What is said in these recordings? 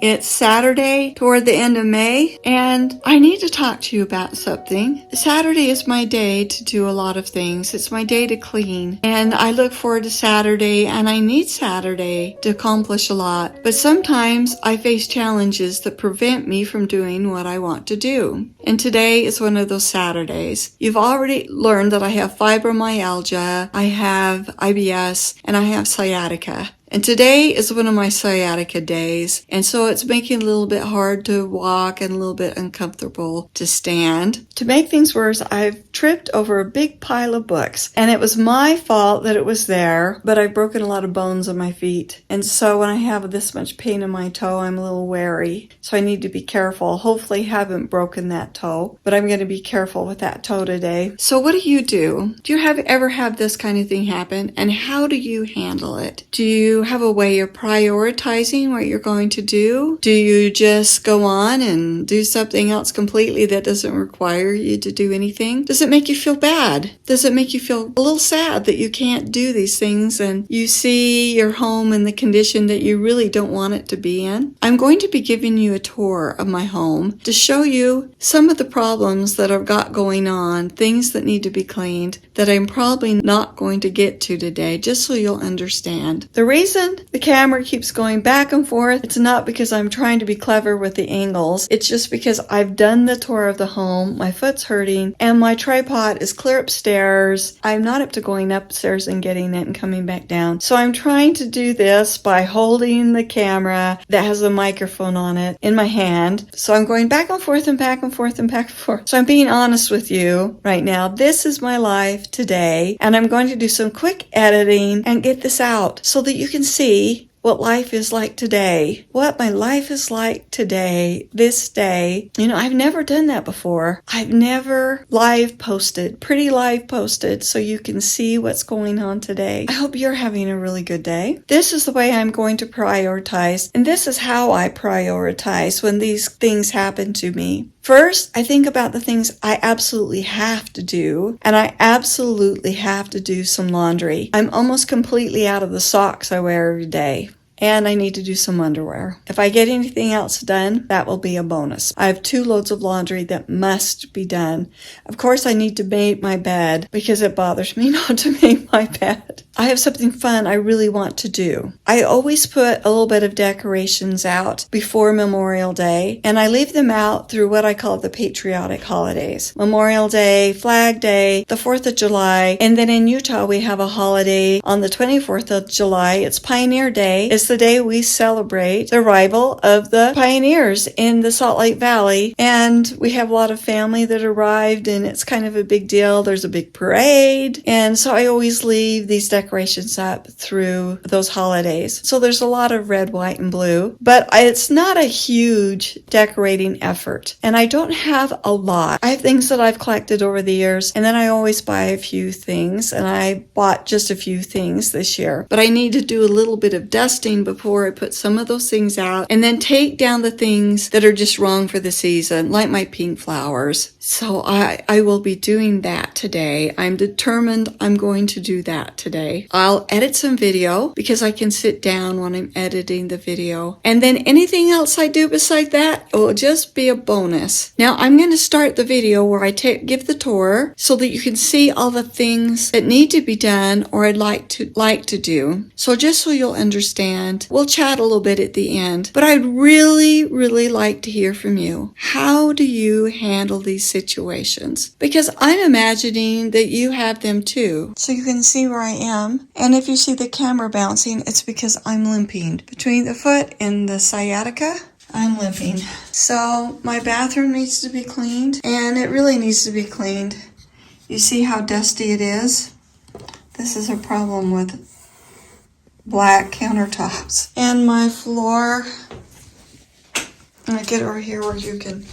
It's Saturday toward the end of May, and I need to talk to you about something. Saturday is my day to do a lot of things. It's my day to clean, and I look forward to Saturday, and I need Saturday to accomplish a lot. But sometimes I face challenges that prevent me from doing what I want to do. And today is one of those Saturdays. You've already learned that I have fibromyalgia, I have IBS, and I have sciatica. And today is one of my sciatica days, and so it's making it a little bit hard to walk and a little bit uncomfortable to stand. To make things worse, I've tripped over a big pile of books, and it was my fault that it was there, but I've broken a lot of bones in my feet. And so when I have this much pain in my toe, I'm a little wary. So I need to be careful. Hopefully haven't broken that toe, but I'm going to be careful with that toe today. So what do? Do you ever have this kind of thing happen, and how do you handle it? Do you have a way of prioritizing what you're going to do? Do you just go on and do something else completely that doesn't require you to do anything? Does it make you feel bad? Does it make you feel a little sad that you can't do these things and you see your home in the condition that you really don't want it to be in? I'm going to be giving you a tour of my home to show you some of the problems that I've got going on, things that need to be cleaned that I'm probably not going to get to today, just so you'll understand. The reason the camera keeps going back and forth, it's not because I'm trying to be clever with the angles. It's just because I've done the tour of the home, my foot's hurting, and my tripod is clear upstairs. I'm not up to going upstairs and getting it and coming back down. So I'm trying to do this by holding the camera that has a microphone on it in my hand. So I'm going back and forth and back and forth and back and forth. So I'm being honest with you right now. This is my life today, and I'm going to do some quick editing and get this out so that you can see what life is like today, what my life is like today, this day. You know, I've never done that before. I've never pretty live posted so you can see what's going on today. I hope you're having a really good day. This is the way I'm going to prioritize, and this is how I prioritize when these things happen to me. First, I think about the things I absolutely have to do, and I absolutely have to do some laundry. I'm almost completely out of the socks I wear every day. And I need to do some underwear. If I get anything else done, that will be a bonus. I have 2 loads of laundry that must be done. Of course, I need to make my bed because it bothers me not to make my bed. I have something fun I really want to do. I always put a little bit of decorations out before Memorial Day, and I leave them out through what I call the patriotic holidays. Memorial Day, Flag Day, the 4th of July, and then in Utah we have a holiday on the 24th of July. It's Pioneer Day. It's the day we celebrate the arrival of the pioneers in the Salt Lake Valley, and we have a lot of family that arrived, and it's kind of a big deal. There's a big parade, and so I always leave these decorations up through those holidays. So there's a lot of red, white, and blue, but it's not a huge decorating effort, and I don't have a lot. I have things that I've collected over the years, and then I always buy a few things, and I bought just a few things this year, but I need to do a little bit of dusting before I put some of those things out, and then take down the things that are just wrong for the season, like my pink flowers. So I will be doing that today. I'm determined I'm going to do that today. I'll edit some video because I can sit down when I'm editing the video. And then anything else I do beside that, it will just be a bonus. Now I'm going to start the video where I give the tour so that you can see all the things that need to be done or I'd like to do. So just so you'll understand, we'll chat a little bit at the end, but I'd really, really like to hear from you. How do you handle these situations? Because I'm imagining that you have them too. So you can see where I am. And if you see the camera bouncing, it's because I'm limping. Between the foot and the sciatica, I'm limping. So my bathroom needs to be cleaned, and it really needs to be cleaned. You see how dusty it is? This is a problem with black countertops. And my floor, I'm gonna get over here where you can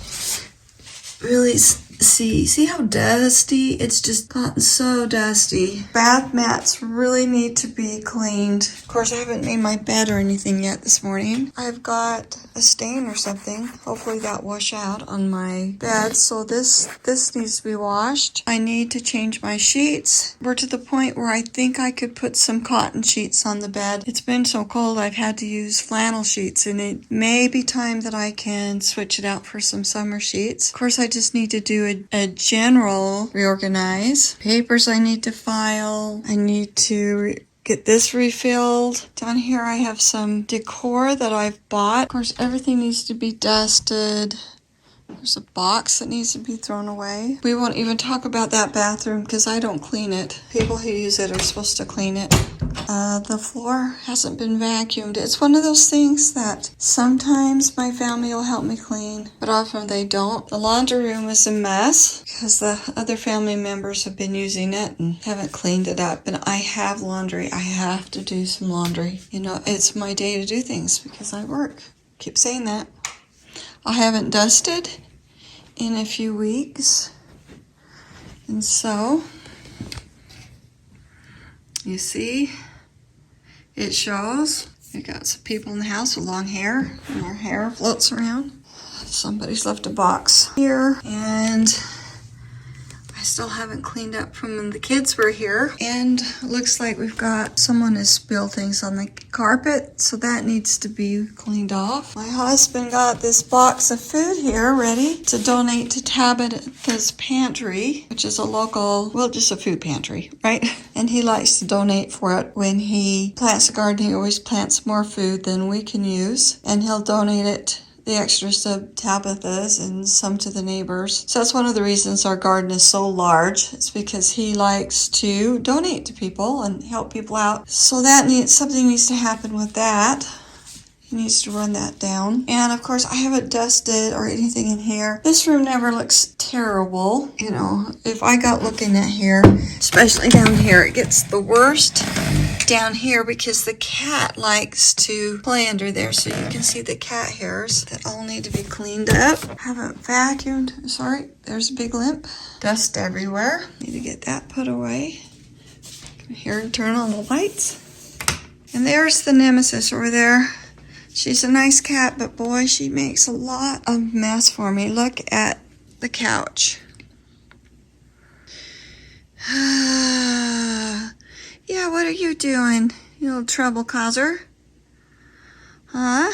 really See how dusty? It's just gotten so dusty. Bath mats really need to be cleaned. Of course, I haven't made my bed or anything yet this morning. I've got a stain or something. Hopefully that wash out on my bed. So this needs to be washed. I need to change my sheets. We're to the point where I think I could put some cotton sheets on the bed. It's been so cold I've had to use flannel sheets, and it may be time that I can switch it out for some summer sheets. Of course, I just need to do a general reorganize. Papers I need to file. I need to get this refilled. Down here I have some decor that I've bought. Of course, everything needs to be dusted. There's a box that needs to be thrown away. We won't even talk about that bathroom because I don't clean it. People who use it are supposed to clean it. The floor hasn't been vacuumed. It's one of those things that sometimes my family will help me clean, but often they don't. The laundry room is a mess because the other family members have been using it and haven't cleaned it up. And I have laundry. I have to do some laundry. You know, it's my day to do things because I work. Keep saying that. I haven't dusted in a few weeks. And so, you see, it shows. We got some people in the house with long hair, and their hair floats around. Somebody's left a box here, and I still haven't cleaned up from when the kids were here. And looks like we've got someone has spilled things on the carpet, so that needs to be cleaned off. My husband got this box of food here ready to donate to Tabitha's Pantry, which is a local, well, just a food pantry, right? And he likes to donate for it. When he plants a garden, he always plants more food than we can use, and he'll donate it, the extras, to Tabitha's and some to the neighbors. So that's one of the reasons our garden is so large. It's because he likes to donate to people and help people out. So something needs to happen with that. He needs to run that down. And of course, I haven't dusted or anything in here. This room never looks terrible. You know, if I got looking at here, especially down here, it gets the worst down here because the cat likes to play under there, so you can see the cat hairs that all need to be cleaned up. Haven't vacuumed. Sorry, there's a big limp. Dust everywhere. Need to get that put away. Here and turn on the lights. And there's the nemesis over there. She's a nice cat, but boy, she makes a lot of mess for me. Look at the couch. Yeah, what are you doing, you little trouble causer? Huh?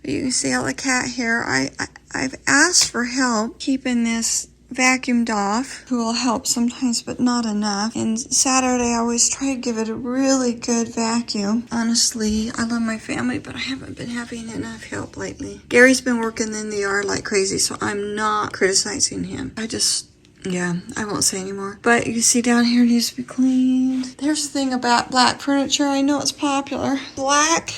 You can see all the cat hair. I've asked for help keeping this vacuumed off, who will help sometimes, but not enough. And Saturday, I always try to give it a really good vacuum. Honestly, I love my family, but I haven't been having enough help lately. Gary's been working in the yard like crazy, so I'm not criticizing him. I won't say anymore. But you see down here needs to be cleaned. There's the thing about black furniture. I know it's popular. Black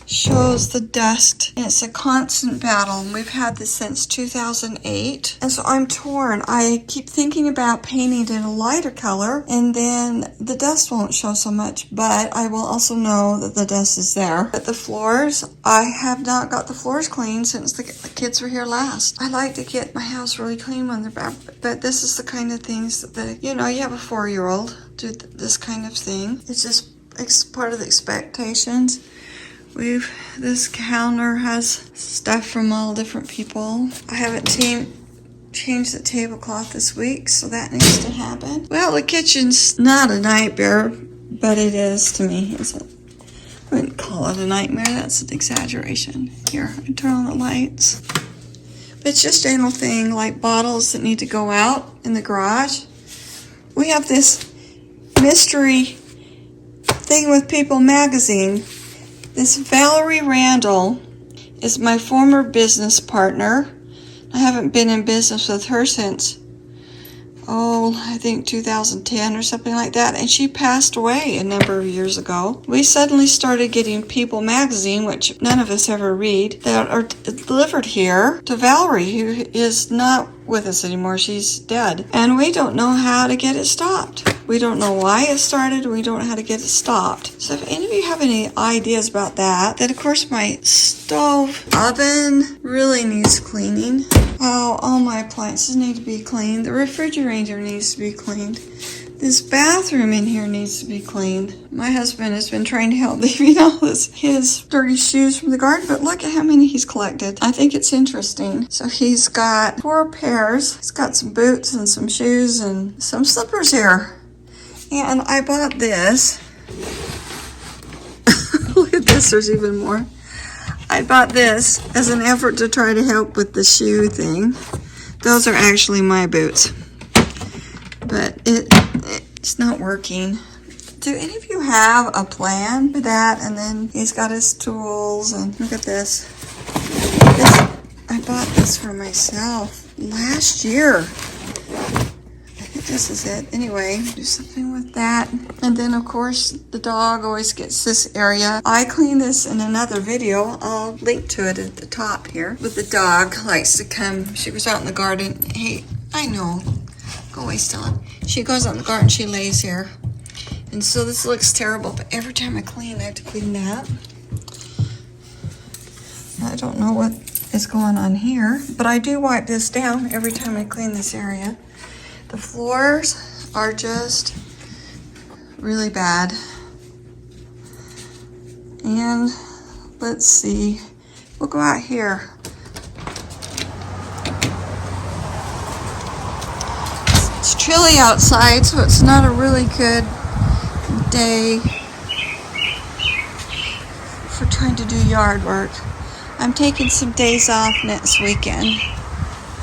shows the dust. And it's a constant battle. And we've had this since 2008. And so I'm torn. I keep thinking about painting it in a lighter color, and then the dust won't show so much, but I will also know that the dust is there. But the floors, I have not got the floors clean since the kids were here last. I like to get my house really clean when they're back, but this is the kind of things that, you have a 4-year-old do this kind of thing. It's part of the expectations. This counter has stuff from all different people. I haven't changed the tablecloth this week, so that needs to happen. Well, the kitchen's not a nightmare, but it is to me. I wouldn't call it a nightmare. That's an exaggeration. Here, I turn on the lights. But it's just a general thing, like bottles that need to go out in the garage. We have this mystery thing with People magazine. This Valerie Randall is my former business partner. I haven't been in business with her since, I think 2010 or something like that. And she passed away a number of years ago. We suddenly started getting People magazine, which none of us ever read, that are delivered here to Valerie, who is not with us anymore. She's dead. And we don't know how to get it stopped. We don't know why it started. We don't know how to get it stopped. So if any of you have any ideas about that, then of course my stove oven really needs cleaning. Oh, all my appliances need to be cleaned. The refrigerator needs to be cleaned. This bathroom in here needs to be cleaned. My husband has been trying to help leaving all his dirty shoes from the garden, but look at how many he's collected. I think it's interesting. So he's got 4 pairs. He's got some boots and some shoes and some slippers here. And I bought this. Look at this, there's even more. I bought this as an effort to try to help with the shoe thing. Those are actually my boots. But it's not working. Do any of you have a plan for that? And then he's got his tools, and look at this. I bought this for myself last year. I think this is it. Anyway, do something with that. And then of course the dog always gets this area. I cleaned this in another video. I'll link to it at the top here. But the dog likes to come. She was out in the garden. Hey, I know. Go away, Stella. She goes out in the garden, she lays here. And so this looks terrible, but every time I clean, I have to clean that. I don't know what is going on here, but I do wipe this down every time I clean this area. The floors are just really bad. And let's see, we'll go out here. It's chilly outside, so it's not a really good day for trying to do yard work. I'm taking some days off next weekend,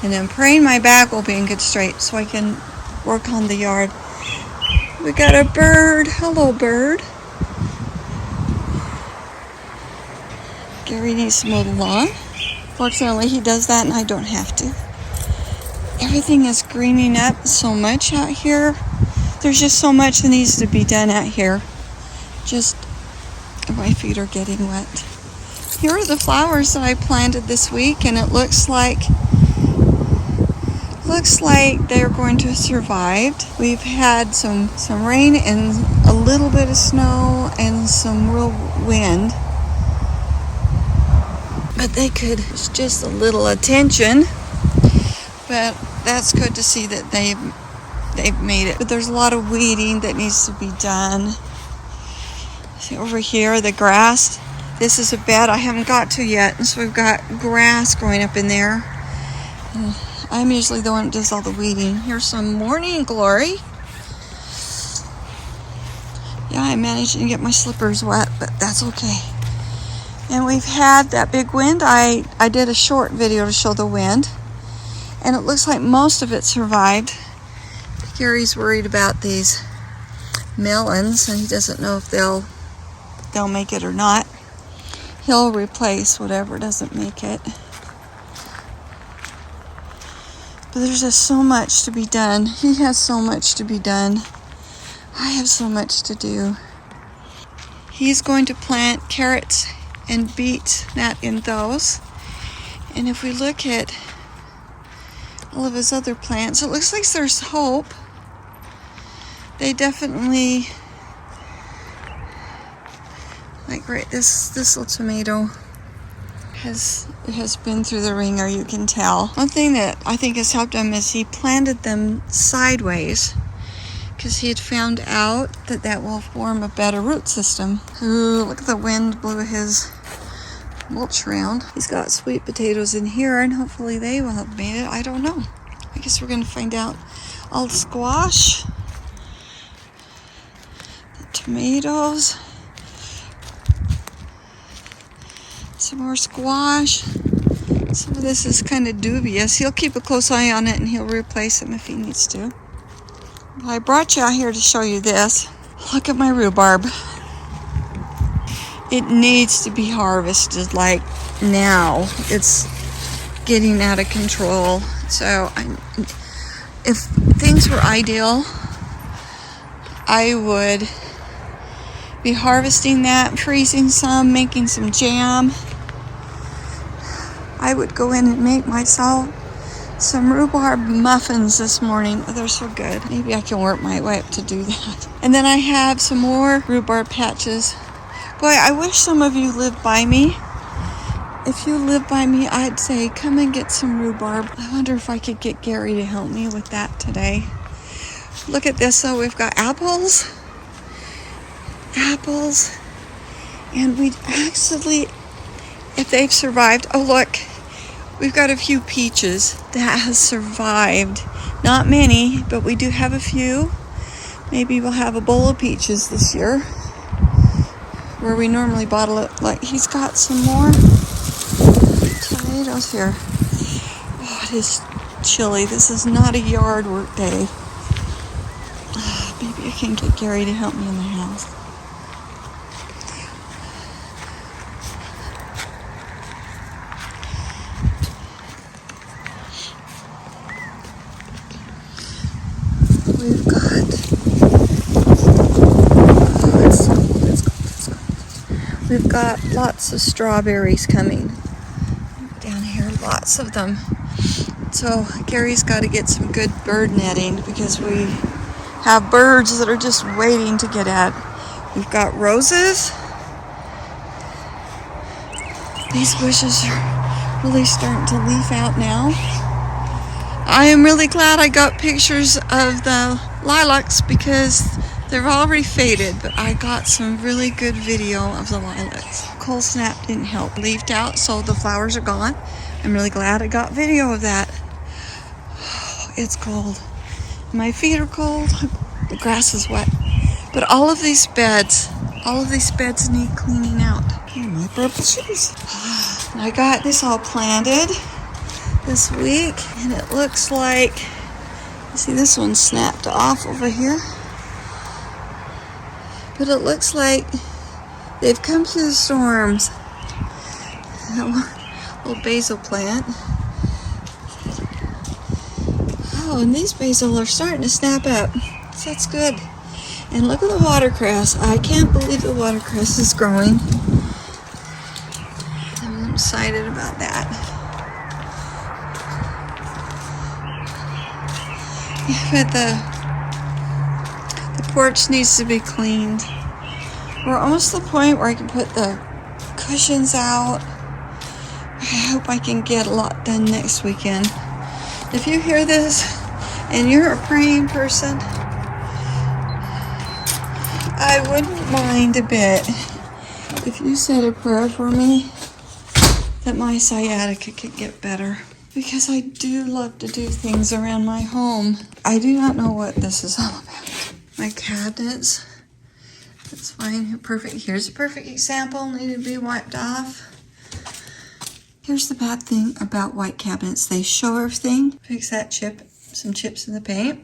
and I'm praying my back will be in good shape so I can work on the yard. We got a bird. Hello, bird. Gary needs to mow the lawn. Fortunately, he does that and I don't have to. Everything is greening up so much out here. There's just so much that needs to be done out here. Just, my feet are getting wet. Here are the flowers that I planted this week, and it looks like they're going to have survived. We've had some rain and a little bit of snow and some real wind. But they could use just a little attention. But that's good to see that they've made it. But there's a lot of weeding that needs to be done. See over here, the grass. This is a bed I haven't got to yet, and so we've got grass growing up in there. And I'm usually the one that does all the weeding. Here's some morning glory. Yeah, I managed to get my slippers wet, but that's okay. And we've had that big wind. I did a short video to show the wind, and it looks like most of it survived. Gary's worried about these melons, and he doesn't know if they'll make it or not. He'll replace whatever doesn't make it. But there's just so much to be done. He has so much to be done. I have so much to do. He's going to plant carrots and beet in those. And if we look at all of his other plants, it looks like there's hope. They definitely, like right, this little tomato has been through the ringer, you can tell. One thing that I think has helped him is he planted them sideways, because he had found out that will form a better root system. Ooh, look at the wind blew his mulch around. He's got sweet potatoes in here, and hopefully they will have made it. I don't know. I guess we're going to find out. All the squash, the tomatoes, some more squash. Some of this is kind of dubious. He'll keep a close eye on it, and he'll replace them if he needs to. I brought you out here to show you this. Look at my rhubarb. It needs to be harvested like now. It's getting out of control. So if things were ideal, I would be harvesting that, freezing some, making some jam. I would go in and make myself some rhubarb muffins this morning. Oh, they're so good. Maybe I can work my way up to do that. And then I have some more rhubarb patches. Boy, I wish some of you lived by me. if you live by me, I'd say come and get some rhubarb. I wonder if I could get Gary to help me with that today. Look at this, though. We've got apples, and we actually, if they've survived, oh look, we've got a few peaches that has survived. Not many, but we do have a few. Maybe we'll have a bowl of peaches this year, where we normally bottle it. Like, he's got some more tomatoes here. Oh, it is chilly. This is not a yard work day. Oh, maybe I can get Gary to help me in the house. We've got, we've got lots of strawberries coming down here, lots of them. So Gary's got to get some good bird netting because we have birds that are just waiting to get at. We've got roses. These bushes are really starting to leaf out now. I am really glad I got pictures of the lilacs because they're already faded, but I got some really good video of the lilacs. Cold snap didn't help. Leafed out, so the flowers are gone. I'm really glad I got video of that. Oh, it's cold. My feet are cold. The grass is wet. But all of these beds need cleaning out. Oh, my purple shoes. I got this all planted this week, and it looks like, you see this one snapped off over here, but it looks like they've come through the storms. That little basil plant. Oh, and these basil are starting to snap up, so that's good. And look at the watercress. I can't believe the watercress is growing. I'm excited about that. But the porch needs to be cleaned. We're almost to the point where I can put the cushions out. I hope I can get a lot done next weekend. If you hear this and you're a praying person, I wouldn't mind a bit if you said a prayer for me that my sciatica could get better. Because I do love to do things around my home. I do not know what this is all about. My cabinets, that's fine. Perfect. Here's a perfect example. Need to be wiped off. Here's the bad thing about white cabinets. They show everything. Fix that chip. Some chips in the paint.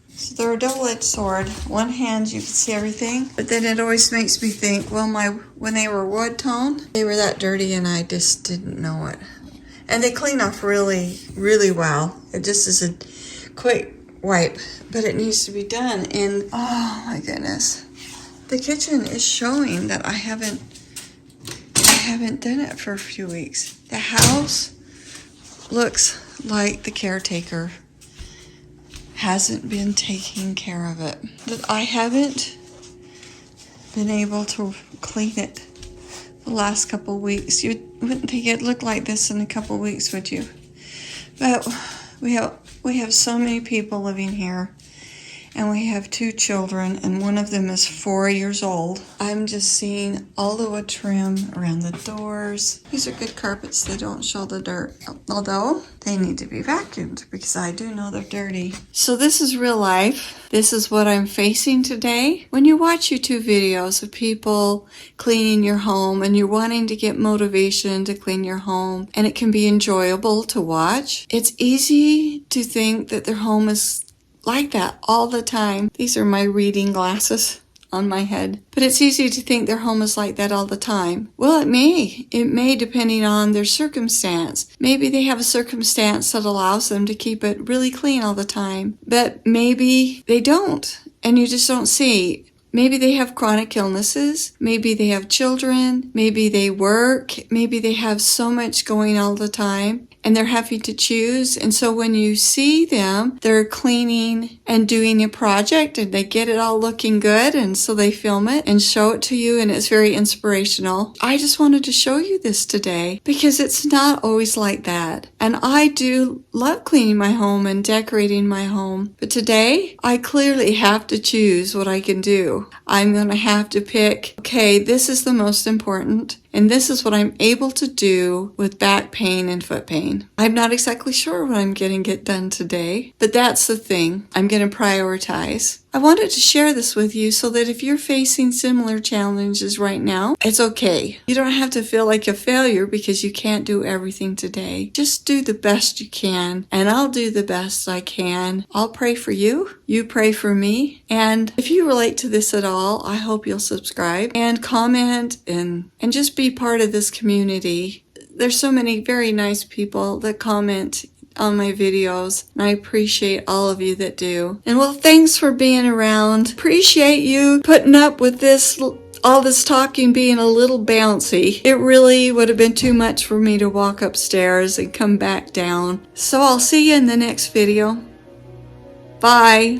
So they're a double-edged sword. One hand you can see everything, but then it always makes me think, well, when they were wood toned, they were that dirty and I just didn't know it. And they clean off really, really well. It just is a quick wipe, but it needs to be done. And oh my goodness, the kitchen is showing that I haven't done it for a few weeks. The house looks like the caretaker hasn't been taking care of it. That I haven't been able to clean it the last couple weeks. You wouldn't think it'd look like this in a couple weeks, would you? But we have so many people living here, and we have 2 children, and one of them is 4 years old. I'm just seeing all the wood trim around the doors. These are good carpets. They don't show the dirt, although they need to be vacuumed because I do know they're dirty. So this is real life. This is what I'm facing today. When you watch YouTube videos of people cleaning your home and you're wanting to get motivation to clean your home, and it can be enjoyable to watch, it's easy to think that their home is like that all the time. These are my reading glasses on my head. But it's easy to think their home is like that all the time. Well, it may. It may, depending on their circumstance. Maybe they have a circumstance that allows them to keep it really clean all the time. But maybe they don't, and you just don't see. Maybe they have chronic illnesses. Maybe they have children. Maybe they work. Maybe they have so much going all the time and they're having to choose. And so when you see them, they're cleaning and doing a project and they get it all looking good. And so they film it and show it to you, and it's very inspirational. I just wanted to show you this today because it's not always like that. And I do love cleaning my home and decorating my home. But today, I clearly have to choose what I can do. I'm going to have to pick, okay, this is the most important. And this is what I'm able to do with back pain and foot pain. I'm not exactly sure what I'm going to get done today, but that's the thing. I'm going to prioritize. I wanted to share this with you so that if you're facing similar challenges right now, it's okay. You don't have to feel like a failure because you can't do everything today. Just do the best you can, and I'll do the best I can. I'll pray for you. You pray for me. And if you relate to this at all, I hope you'll subscribe and comment and just be part of this community. There's so many very nice people that comment on my videos, and I appreciate all of you that do. And well, thanks for being around. Appreciate you putting up with this, all this talking being a little bouncy. It really would have been too much for me to walk upstairs and come back down. So I'll see you in the next video. Bye.